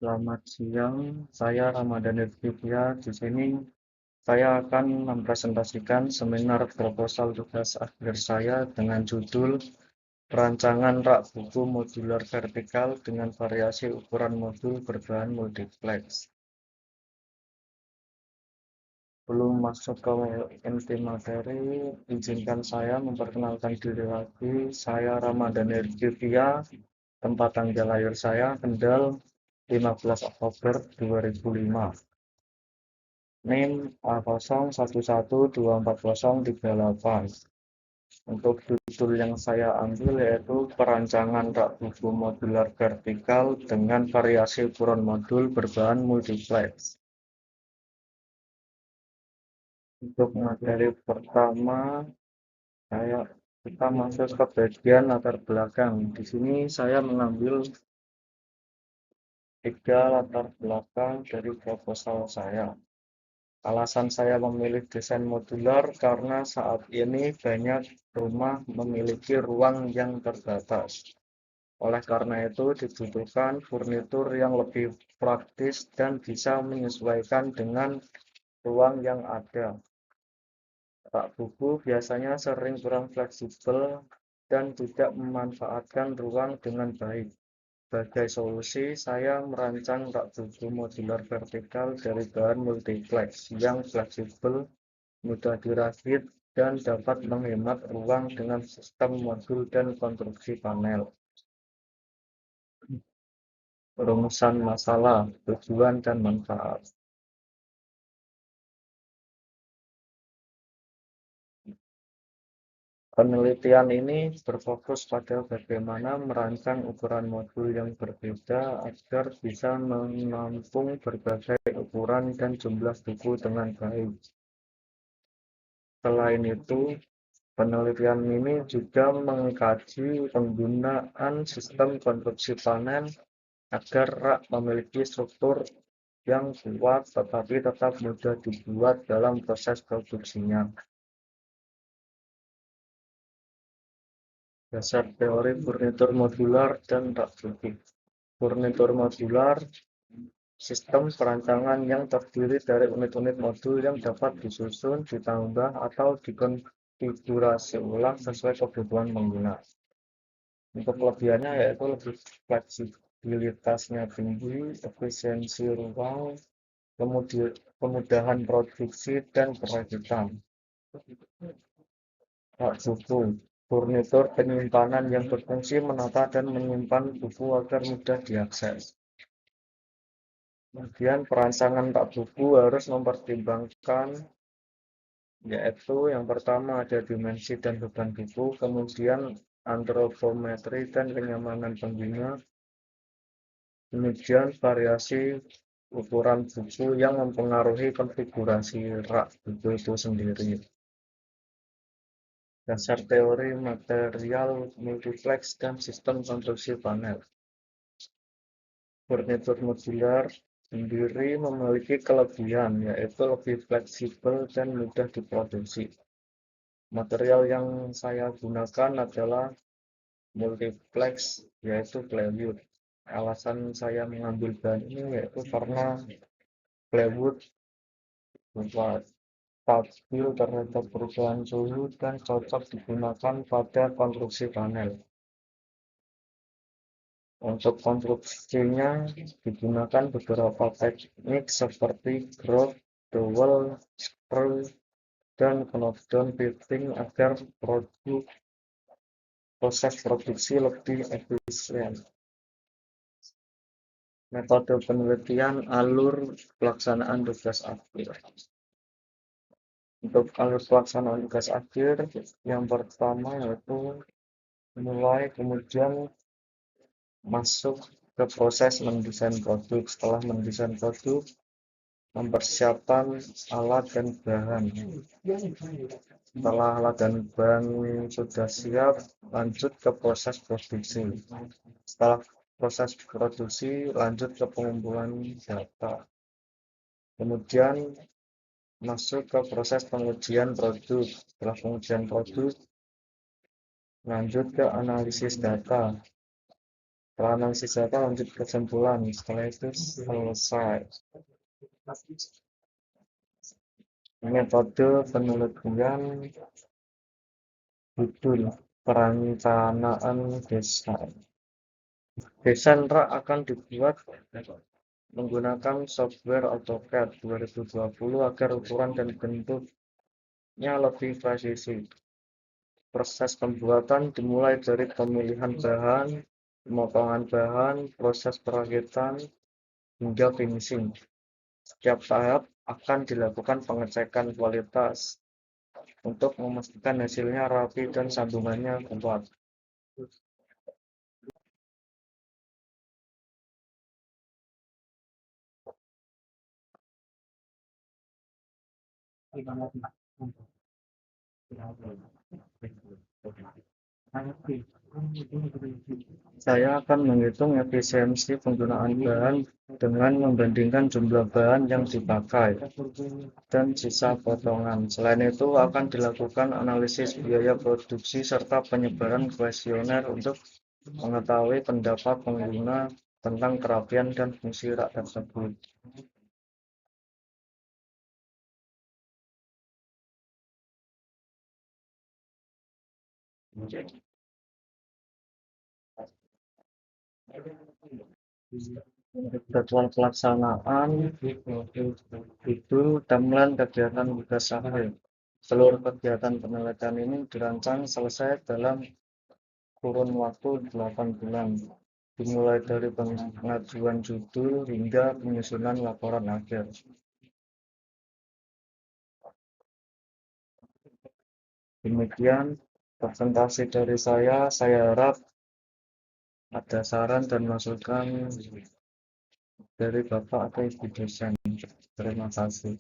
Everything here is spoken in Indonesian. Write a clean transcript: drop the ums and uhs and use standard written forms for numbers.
Selamat siang, saya Ramadan Devvia. Di sini saya akan mempresentasikan seminar proposal tugas akhir saya dengan judul Perancangan rak buku modular vertikal dengan variasi ukuran modul berbahan multiplex. Sebelum masuk ke inti materi, izinkan saya memperkenalkan diri lagi. Saya Ramadan Devvia, tempat tanggal lahir saya Kendal 15 Oktober 2005. NIM A01124038. Untuk judul yang saya ambil yaitu perancangan rak buku modular vertikal dengan variasi ukuran modul berbahan multiplex. Untuk materi pertama, kita masuk ke bagian latar belakang. Di sini saya mengambil 3 latar belakang dari proposal saya. Alasan saya memilih desain modular karena saat ini banyak rumah memiliki ruang yang terbatas. Oleh karena itu dibutuhkan furnitur yang lebih praktis dan bisa menyesuaikan dengan ruang yang ada. Rak buku biasanya sering kurang fleksibel dan tidak memanfaatkan ruang dengan baik. Sebagai solusi, saya merancang rak buku modular vertikal dari bahan multiplex yang fleksibel, mudah dirakit, dan dapat menghemat ruang dengan sistem modul dan konstruksi panel. Rumusan masalah, tujuan, dan manfaat. Penelitian ini berfokus pada bagaimana merancang ukuran modul yang berbeda agar bisa menampung berbagai ukuran dan jumlah buku dengan baik. Selain itu, penelitian ini juga mengkaji penggunaan sistem konstruksi panel agar rak memiliki struktur yang kuat tetapi tetap mudah dibuat dalam proses produksinya. Dasar teori furnitur modular dan rak buku. Furnitur modular, sistem perancangan yang terdiri dari unit-unit modul yang dapat disusun, ditambah, atau dikonfigurasi ulang sesuai kebutuhan pengguna. Untuk kelebihannya yaitu lebih fleksibilitasnya tinggi, efisiensi ruang, kemudahan produksi, dan kerakitan. Rak buku, furnitur penyimpanan yang berfungsi menata dan menyimpan buku agar mudah diakses. Kemudian perancangan rak buku harus mempertimbangkan yaitu yang pertama ada dimensi dan beban buku, kemudian antropometri dan kenyamanan pengguna, kemudian variasi ukuran buku yang mempengaruhi konfigurasi rak buku itu sendiri. Dasar teori material multiplex dan sistem konstruksi panel. Furnitur modular sendiri memiliki kelebihan yaitu lebih fleksibel dan mudah diproduksi. Material yang saya gunakan adalah multiplex yaitu plywood. Alasan saya mengambil bahan ini yaitu karena plywood stabil terhadap perubahan suhu dan cocok digunakan pada konstruksi panel. Untuk konstruksinya digunakan beberapa teknik seperti groove, dowel, screw, dan knockdown fitting agar proses produksi lebih efisien. Metode penelitian alur pelaksanaan tugas akhir. Untuk alur pelaksanaan tugas akhir, yang pertama yaitu mulai kemudian masuk ke proses mendesain produk. Setelah mendesain produk, mempersiapkan alat dan bahan. Setelah alat dan bahan sudah siap, lanjut ke proses produksi. Setelah proses produksi, lanjut ke pengumpulan data. Kemudian masuk ke proses pengujian produk. Setelah pengujian produk, lanjut ke analisis data. Setelah analisis data, lanjut kesimpulan. Setelah itu selesai. Metode penelitian judul perencanaan desa. Desain rak akan dibuat menggunakan software AutoCAD 2020 agar ukuran dan bentuknya lebih presisi. Proses pembuatan dimulai dari pemilihan bahan, pemotongan bahan, proses perakitan, hingga finishing. Setiap tahap akan dilakukan pengecekan kualitas untuk memastikan hasilnya rapi dan sambungannya kuat. Saya akan menghitung efisiensi penggunaan bahan dengan membandingkan jumlah bahan yang dipakai dan sisa potongan. Selain itu, akan dilakukan analisis biaya produksi serta penyebaran kuesioner untuk mengetahui pendapat pengguna tentang kerapian dan fungsi rak tersebut. Jadwal pelaksanaan itu timeline kegiatan tugas akhir. Seluruh kegiatan penelitian ini dirancang selesai dalam kurun waktu 8 bulan, dimulai dari pengajuan judul hingga penyusunan laporan akhir. Demikian presentasi dari saya. Saya harap ada saran dan masukan dari Bapak atau Ibu dosen. Terima kasih.